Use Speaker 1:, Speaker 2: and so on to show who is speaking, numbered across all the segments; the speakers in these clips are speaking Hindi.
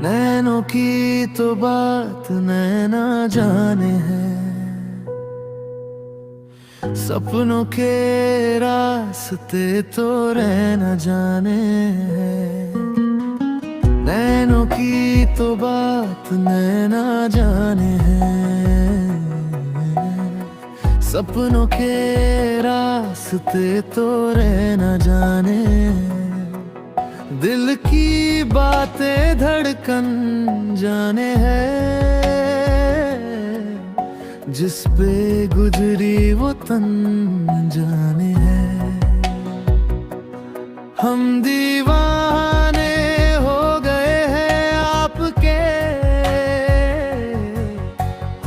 Speaker 1: नैनों की तो बात नैना जाने है, सपनों के रास्ते तो रहना जाने हैं। नैनों की तो बात नैना जाने हैं, सपनों के रास्ते तो रहना जाने हैं। दिल की बातें धड़कन जाने है, जिस पे गुजरी वो तन जाने है। हम दीवाने हो गए हैं आपके,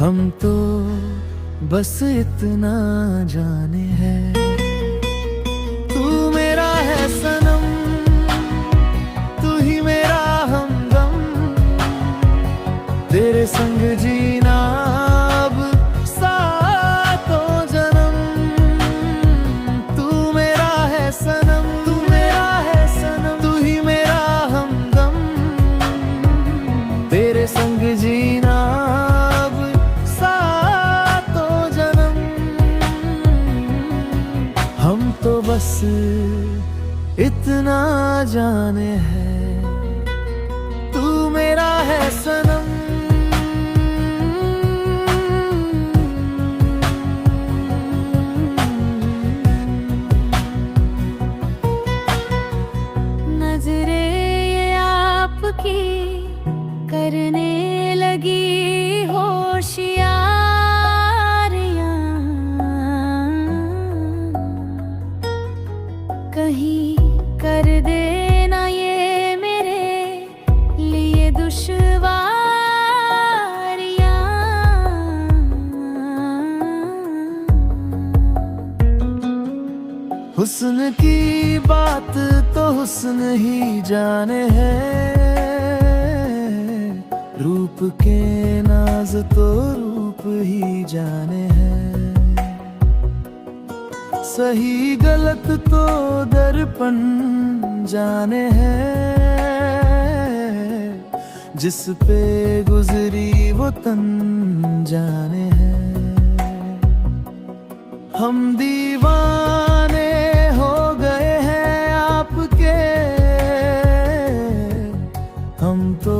Speaker 1: हम तो बस इतना जाने हैं। तू मेरा है सनम, तेरे संग जीना अब सातों जन्म। तू मेरा है सनम, तू मेरा है सनम, तू ही मेरा हमदम। तेरे संग जीना अब सातों जन्म। हम तो बस इतना जाने हैं, तू मेरा है सनम।
Speaker 2: की करने लगी होशियारियां, कहीं कर देना ये मेरे लिए दुश्वारियां।
Speaker 1: हुस्न की बात तो हुस्न ही जाने है, रूप के नाज तो रूप ही जाने हैं। सही गलत तो दर्पण जाने हैं, जिस पे गुजरी वो तन जाने हैं। हम दीवाने हो गए हैं आपके, हम तो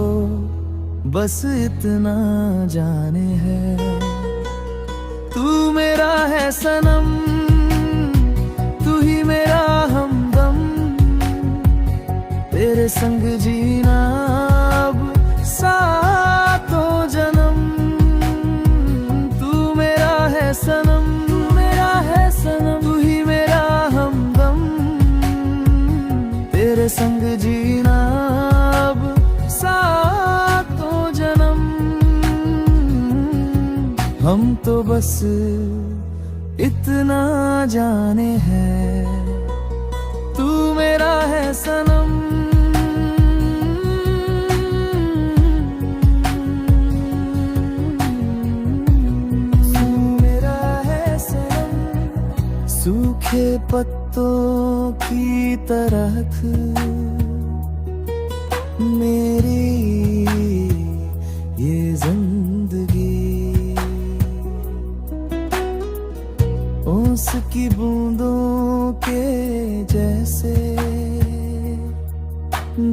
Speaker 1: बस इतना जाने हैं। तू मेरा है सनम, तू ही मेरा हमदम। तेरे संग जीना अब सातों जन्म। तू मेरा है सनम, तू मेरा है सनम, तू ही मेरा हमदम। तेरे संग जीना अब हम तो बस इतना जाने हैं, तू मेरा है सनम। तू मेरा है सनम। सूखे पत्तों की तरह मेरी ये जिंदगी, ओस की बूंदों के जैसे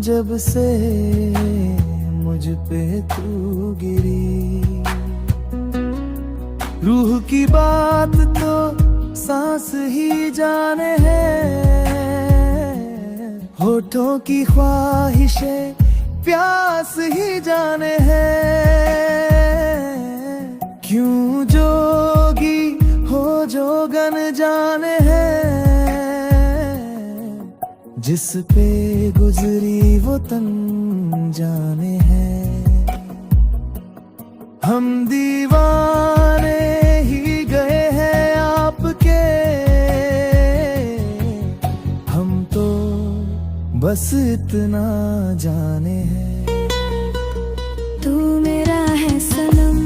Speaker 1: जब से मुझ पे तू गिरी। रूह की बात तो सांस ही जाने है, होठों की ख्वाहिशें प्यास ही जाने हैं। क्यों जोगी हो जोगन जाने हैं, जिस पे गुजरी वो तन जाने हैं। हम दीवाने ही गए हैं आपके, हम तो बस इतना जाने हैं।
Speaker 2: तू मेरा है सनम,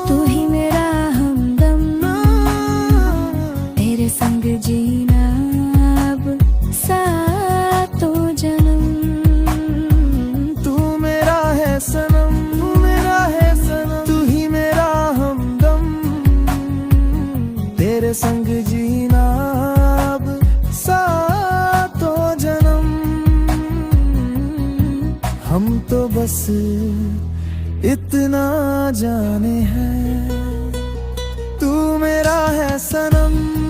Speaker 2: तू ही मेरा हमदम। तेरे संग जीना अब सातों जन्म।
Speaker 1: तू संग जीना अब सातों जन्म। हम तो बस इतना जाने हैं, तू मेरा है सनम।